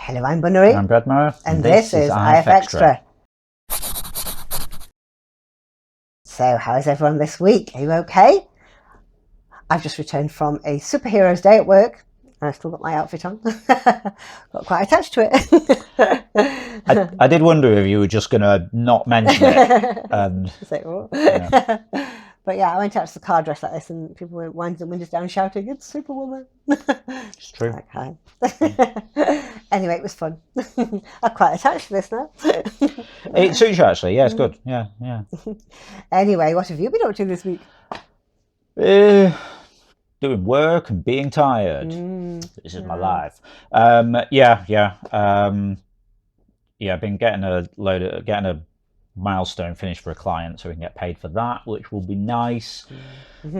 Hello, I'm Bunnery. I'm Bradmore. And this is IFXtra. So, how's everyone this week? Are you okay? I've just returned from a superheroes day at work. And I've still got my outfit on. Got quite attached to it. I did wonder if you were just going to not mention it. And, yeah. But yeah, I went out to the car dressed like this and people were winding the windows down shouting, "It's Superwoman." It's true. Like, hi. Anyway, it was fun. I'm quite attached to this now. It suits you actually. Yeah, it's good. Yeah. Anyway, what have you been up to this week? Doing work and being tired. This is my life. Yeah. I've been getting a milestone finished for a client, so we can get paid for that, which will be nice. Just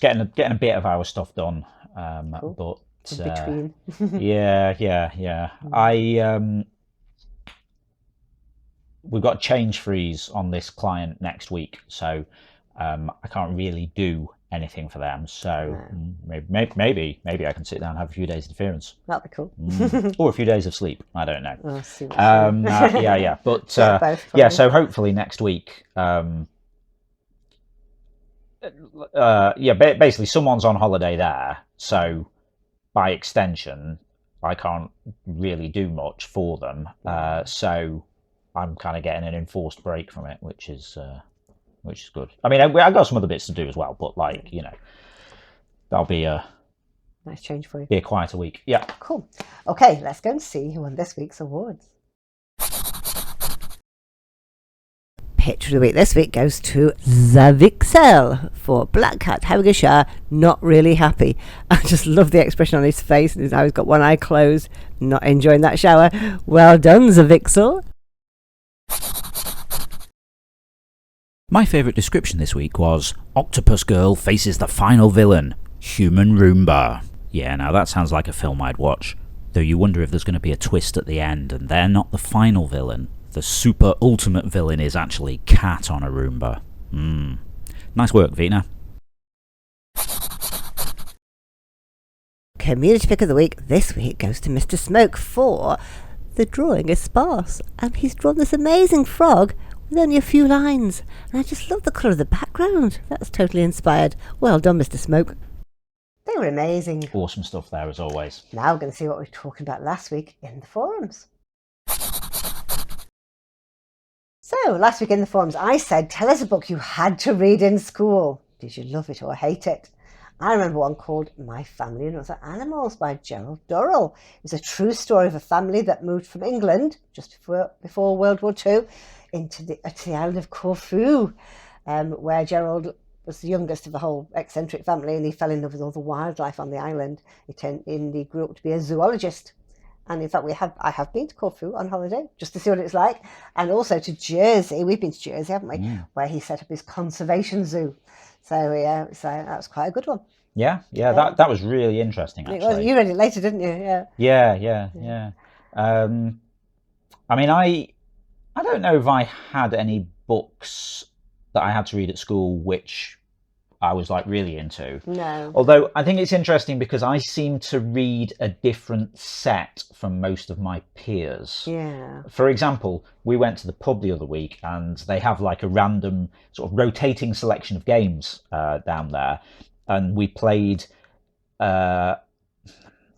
getting a bit of our stuff done. Cool. But in between. yeah. We've got a change freeze on this client next week, so I can't really do anything for them. So maybe I can sit down and have a few days interference. That'd be cool. Or a few days of sleep. I don't know. Yeah. But so hopefully next week. Basically someone's on holiday there, so by extension, I can't really do much for them. So I'm kind of getting an enforced break from it, which is good. I mean, I've got some other bits to do as well, but that'll be a nice change for you. Be a quieter week. Yeah. Cool. Okay, let's go and see who won this week's awards. Picture of the week this week goes to Zavixel for Black Cat having a shower, not really happy. I just love the expression on his face and how he's got one eye closed, not enjoying that shower. Well done, Zavixel. My favourite description this week was Octopus Girl faces the final villain, Human Roomba. Yeah, now that sounds like a film I'd watch, though you wonder if there's going to be a twist at the end and they're not the final villain. The super ultimate villain is actually Cat on a Roomba. Nice work, Vina. Community pick of the week this week goes to Mr. Smoke for the drawing is sparse, and he's drawn this amazing frog with only a few lines, and I just love the colour of the background. That's totally inspired. Well done, Mr. Smoke. They were amazing. Awesome stuff there as always. Now we're going to see what we were talking about last week in the forums. So, last week in the forums, I said, tell us a book you had to read in school. Did you love it or hate it? I remember one called My Family and Other Animals by Gerald Durrell. It was a true story of a family that moved from England just before World War II to the island of Corfu, where Gerald was the youngest of the whole eccentric family, and he fell in love with all the wildlife on the island. He grew up to be a zoologist. And in fact, I have been to Corfu on holiday just to see what it's like, and also to Jersey. We've been to Jersey, haven't we? Where he set up his conservation zoo. So that was quite a good one. Yeah. That was really interesting. Actually, you read it later, didn't you? Yeah. I mean, I don't know if I had any books that I had to read at school which I was like really into. No. Although I think it's interesting because I seem to read a different set from most of my peers. Yeah. For example, we went to the pub the other week and they have like a random sort of rotating selection of games down there. And we played, I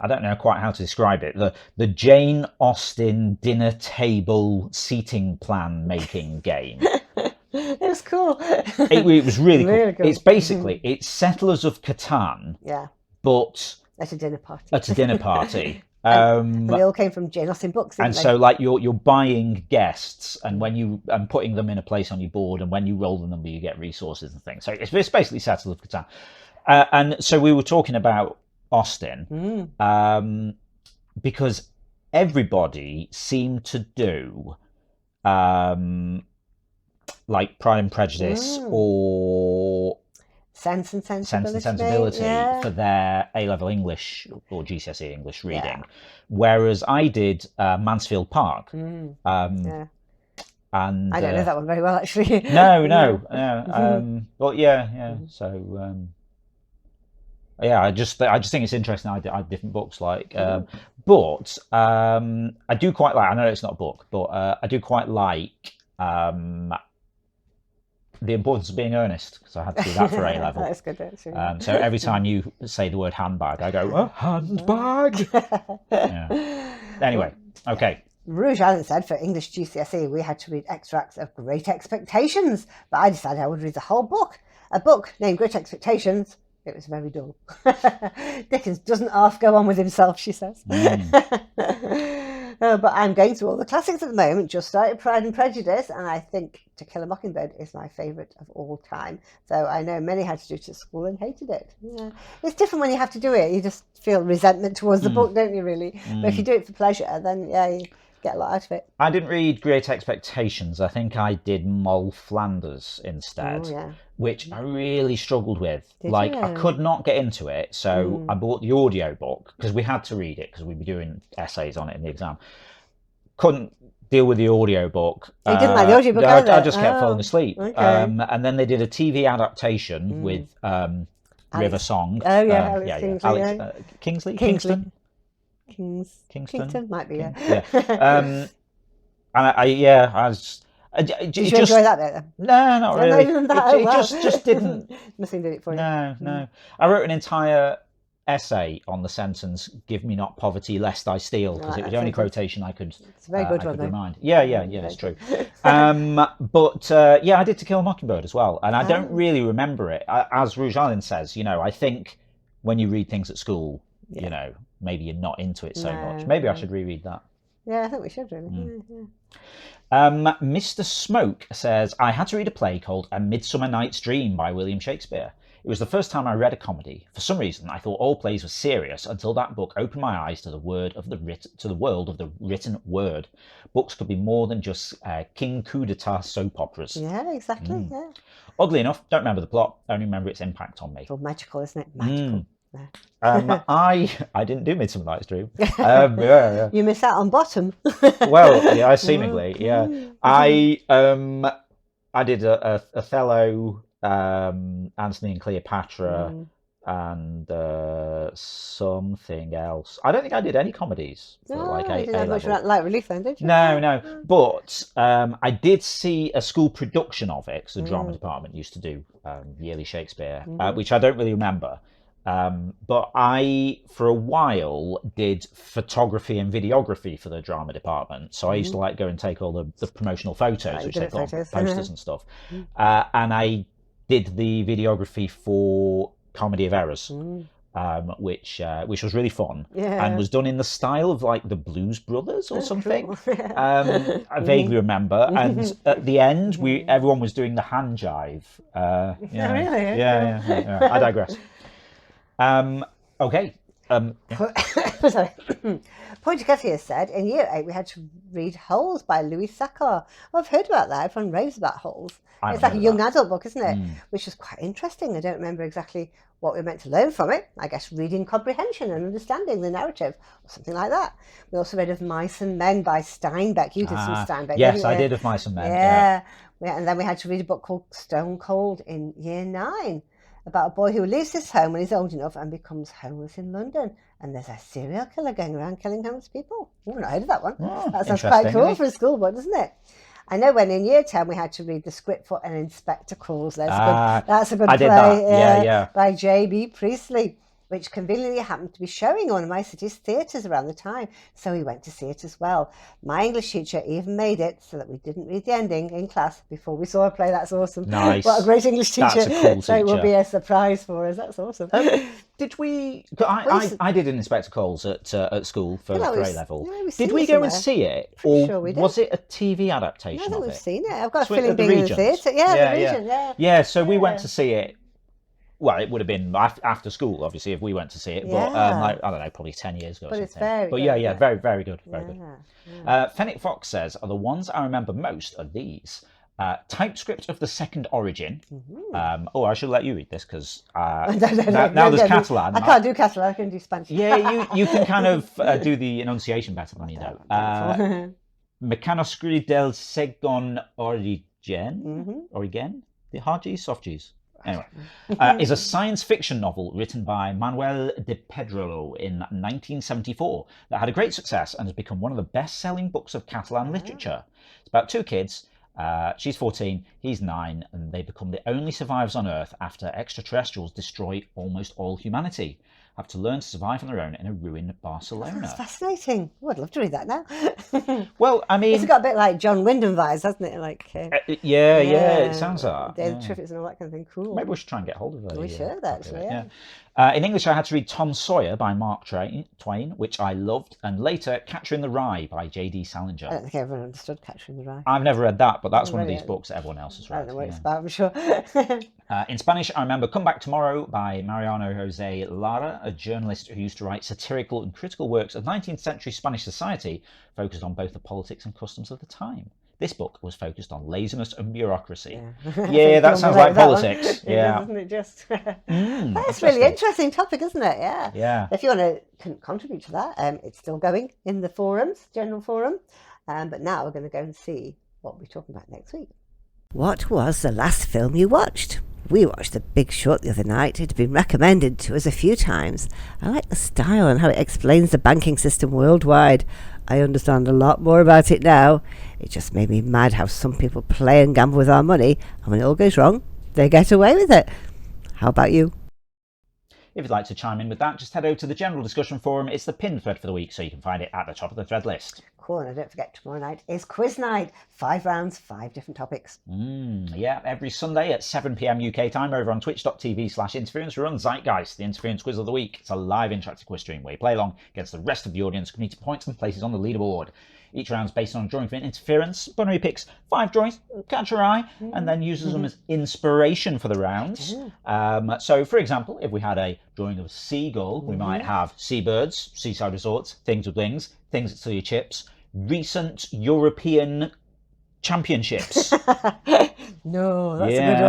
don't know quite how to describe it, the Jane Austen dinner table seating plan making game. It was cool. It was really cool. It's basically, it's Settlers of Catan, but at a dinner party. And they all came from Jane Austen books, didn't they? So like you're buying guests, and and putting them in a place on your board, and when you roll the number, you get resources and things. So it's basically Settlers of Catan. And so we were talking about Austen, because everybody seemed to do like Pride and Prejudice or Sense and Sensibility for their A-level English or GCSE English reading, whereas I did Mansfield Park. And I don't know that one very well, actually. No. But yeah. So Yeah, I just think it's interesting. I have different books but I do quite like. I know it's not a book, but I do quite like The Importance of Being Earnest, because I had to do that for A level. That's good, actually. So every time you say the word handbag, I go, oh, handbag. Yeah. Anyway, okay. Rouge Allen said for English GCSE we had to read extracts of Great Expectations, but I decided I would read the whole book. A book named Great Expectations. It was very dull. Dickens doesn't half go on with himself, she says. But I'm going through all the classics at the moment. Just started Pride and Prejudice, and I think To Kill a Mockingbird is my favourite of all time. So I know many had to do it at school and hated it. Yeah. It's different when you have to do it. You just feel resentment towards the book, don't you, really? But if you do it for pleasure, then yeah, you get a lot out of it. I didn't read Great Expectations. I think I did Moll Flanders instead, which I really struggled with. I could not get into it, so I bought the audio book because we had to read it because we were doing essays on it in the exam. Couldn't deal with the audio book. You didn't like the audio book either? I just kept falling asleep. Okay. And then they did a TV adaptation with River Song. Oh yeah, Kingsley. Kingston. Kingston might be, yeah. And I was. Did you enjoy that bit? No, not really. It just didn't. Nothing did it for you. No. I wrote an entire essay on the sentence "Give me not poverty, lest I steal," because it was the only quotation I could. It's a very good one, remind. Yeah, it's true. But I did To Kill a Mockingbird as well, and I don't really remember it. As Rouge Allen says, I think when you read things at school, maybe you're not into it so much. Maybe I should reread that. Yeah, I think we should really. Mr. Smoke says, I had to read a play called A Midsummer Night's Dream by William Shakespeare. It was the first time I read a comedy. For some reason, I thought all plays were serious until that book opened my eyes to the world of the written word. Books could be more than just King coup d'etat soap operas. Yeah, exactly. Yeah. Oddly enough, don't remember the plot. Only remember its impact on me. It's all magical, isn't it? Magical. I didn't do Midsummer Night's Dream. You missed out on Bottom. Well, yeah, seemingly, yeah. I did a Othello, Antony and Cleopatra, and something else. I don't think I did any comedies for didn't have much light relief then, did you? No. But I did see a school production of it because the drama department used to do yearly Shakespeare, which I don't really remember. But I, for a while, did photography and videography for the drama department. So I used to go and take all the promotional photos, which they've got posters and stuff. And I did the videography for Comedy of Errors, which was really fun and was done in the style of the Blues Brothers or something. I vaguely remember. And at the end, everyone was doing the hand jive. Really? Yeah. I digress. Okay. Sorry. Pointer has said in year 8 we had to read Holes by Louis Sachar. I've heard about that. Everyone raves about Holes. It's like a young adult book, isn't it? Which was quite interesting. I don't remember exactly what we meant to learn from it. I guess reading comprehension and understanding the narrative or something like that. We also read of Mice and Men by Steinbeck. You did some Steinbeck. Yes, I did of Mice and Men. Yeah. And then we had to read a book called Stone Cold in year 9. About a boy who leaves his home when he's old enough and becomes homeless in London. And there's a serial killer going around killing homeless people. I've not heard of that one. That sounds quite cool for a school book, doesn't it? I know when in year 10 we had to read The Script for an Inspector Calls. That's a good play. Did that. By J.B. Priestley, which conveniently happened to be showing in one of my city's theatres around the time. So we went to see it as well. My English teacher even made it so that we didn't read the ending in class before we saw a play. That's awesome. Nice. What a great English teacher. That's a cool teacher. So it will be a surprise for us. That's awesome. Did we... I did an Inspector Calls at school for A level. Yeah, did we go and see it? Or sure we did. Was it a TV adaptation I think of we've it? seen it. I've got a feeling being in the theatre. Yeah, the Regent, Yeah, so we went to see it. Well, it would have been after school, obviously, if we went to see it. But I don't know, probably 10 years ago or something. It's very good. Yeah, very, very good. Very good. Fenwick Fox says, the ones I remember most are these. TypeScript of the Second Origin. I should let you read this because now there's Catalan. I can't do Catalan, I can do Spanish. Yeah, you can kind of do the enunciation better than you know. Mecanoscri del Segon Origen. Origen? The hard G's, soft G's. Anyway, is a science fiction novel written by Manuel de Pedrolo in 1974 that had a great success and has become one of the best-selling books of Catalan literature. It's about two kids. She's 14, he's 9, and they become the only survivors on Earth after extraterrestrials destroy almost all humanity. Have to learn to survive on their own in a ruined Barcelona. That's fascinating. Oh, I'd love to read that now. Well, I mean, It's got a bit like John Wyndham vibes, hasn't it? Like, yeah, it sounds like Day of that. the Triffids and all that kind of thing. Cool. Maybe we should try and get hold of it. We should, actually, yeah. In English, I had to read Tom Sawyer by Mark Twain, which I loved, and later Catcher in the Rye by J.D. Salinger. I don't think everyone understood Catcher in the Rye. I've never read that, but that's one of these books that everyone else has read. I don't know what it's about, I'm sure. In Spanish, I remember Come Back Tomorrow by Mariano José Lara, a journalist who used to write satirical and critical works of 19th century Spanish society, focused on both the politics and customs of the time. This book was focused on laziness and bureaucry. Yeah, that sounds like politics. Yeah, doesn't it just? That's really interesting topic, isn't it? Yeah. Yeah. If you want to contribute to that, it's still going in the forums, general forum. But now we're going to go and see what we're talking about next week. What was the last film you watched? We watched The Big Short the other night. It had been recommended to us a few times. I like the style and how it explains the banking system worldwide. I understand a lot more about it now. It just made me mad how some people play and gamble with our money, and when it all goes wrong, they get away with it. How about you? If you'd like to chime in with that, just head over to the general discussion forum. It's the pinned thread for the week, so you can find it at the top of the thread list. Cool, and don't forget, tomorrow night is quiz night. 5 rounds, 5 different topics. Yeah, every Sunday at 7 p.m. UK time over on twitch.tv/interference, we run Zeitgeist, the Interference Quiz of the Week. It's a live interactive quiz stream where you play along against the rest of the audience, community points and places on the leaderboard. Each round's based on a drawing for interference. Bunnery picks 5 drawings, catch your eye, and then uses them as inspiration for the rounds. So, for example, if we had a drawing of a seagull, we might have seabirds, seaside resorts, things with wings, things that sell you chips, recent European championships. No, that's a good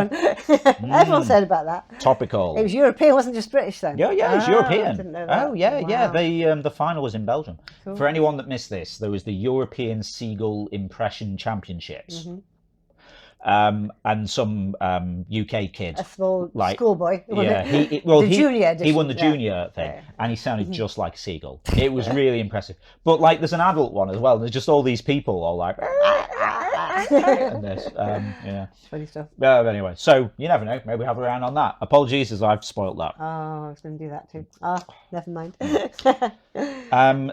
one. Everyone said about that. Topical. It was European, wasn't just British then. Yeah, it was European. I didn't know that. Oh, yeah, Wow. The final was in Belgium. Cool. For anyone that missed this, there was the European Seagull Impression Championships. And some UK kid, a small like schoolboy. Yeah, he won the junior thing, and he sounded just like a seagull. It was really impressive. But like, there's an adult one as well. And there's just all these people all like. And this, funny stuff. Anyway, so you never know. Maybe we'll have a round on that. Apologies as I've spoilt that. Oh, I was going to do that too. Oh, never mind.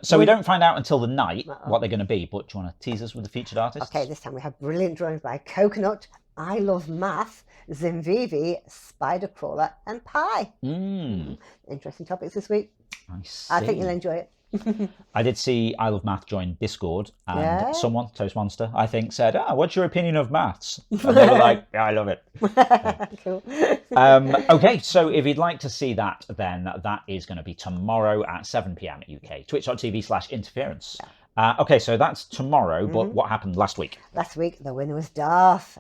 So we don't find out until the night what they're going to be. But do you want to tease us with the featured artists? Okay, this time we have brilliant drawings by Coconut, I Love Math, Zimvivi, Spider Crawler, and Pie. Interesting topics this week. I think you'll enjoy it. I did see I Love Math join Discord, and someone, Toast Monster, I think, said, what's your opinion of maths? And they were like, yeah, I love it. Cool. Okay, so if you'd like to see that, then that is going to be tomorrow at 7 p.m. UK, twitch.tv/interference. Okay, so that's tomorrow, but what happened last week? Last week, the winner was Darth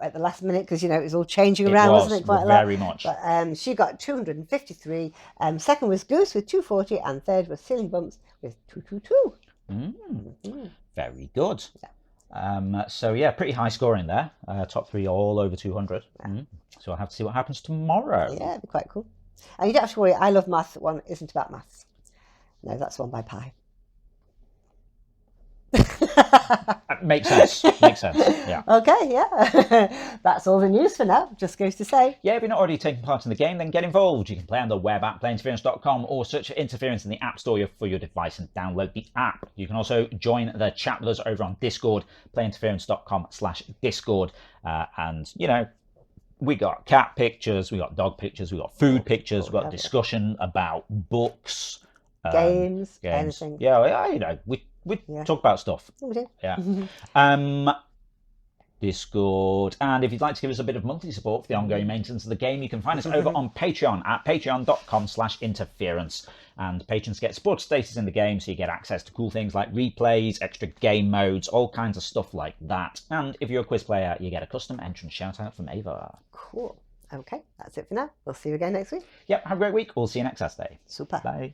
at the last minute, because, it was all changing around, wasn't it? Quite a lot. Very much. But she got 253. Second was Goose with 240, and third was Ceiling Bumps with 222. Very good. So, yeah, pretty high scoring there. Top 3 all over 200. So I'll have to see what happens tomorrow. Yeah, it'd be quite cool. And you don't have to worry, I Love Math one isn't about maths. No, that's one by Pie. Makes sense. Yeah. Okay, yeah. That's all the news for now. Just goes to say. Yeah, if you're not already taking part in the game, then get involved. You can play on the web at playinterference.com or search for Interference in the App Store for your device and download the app. You can also join the chat with us over on Discord, playinterference.com/Discord. And, we got cat pictures, we got dog pictures, we got food pictures, we got discussion about books. Games, anything. Yeah, we talk about stuff. We do. Yeah. Discord. And if you'd like to give us a bit of monthly support for the ongoing maintenance of the game, you can find us over on Patreon at patreon.com/interference. And patrons get support status in the game, so you get access to cool things like replays, extra game modes, all kinds of stuff like that. And if you're a quiz player, you get a custom entrance shout out from Ava. Cool. Okay, that's it for now. We'll see you again next week. Yep, have a great week. We'll see you next Saturday. Super. Bye.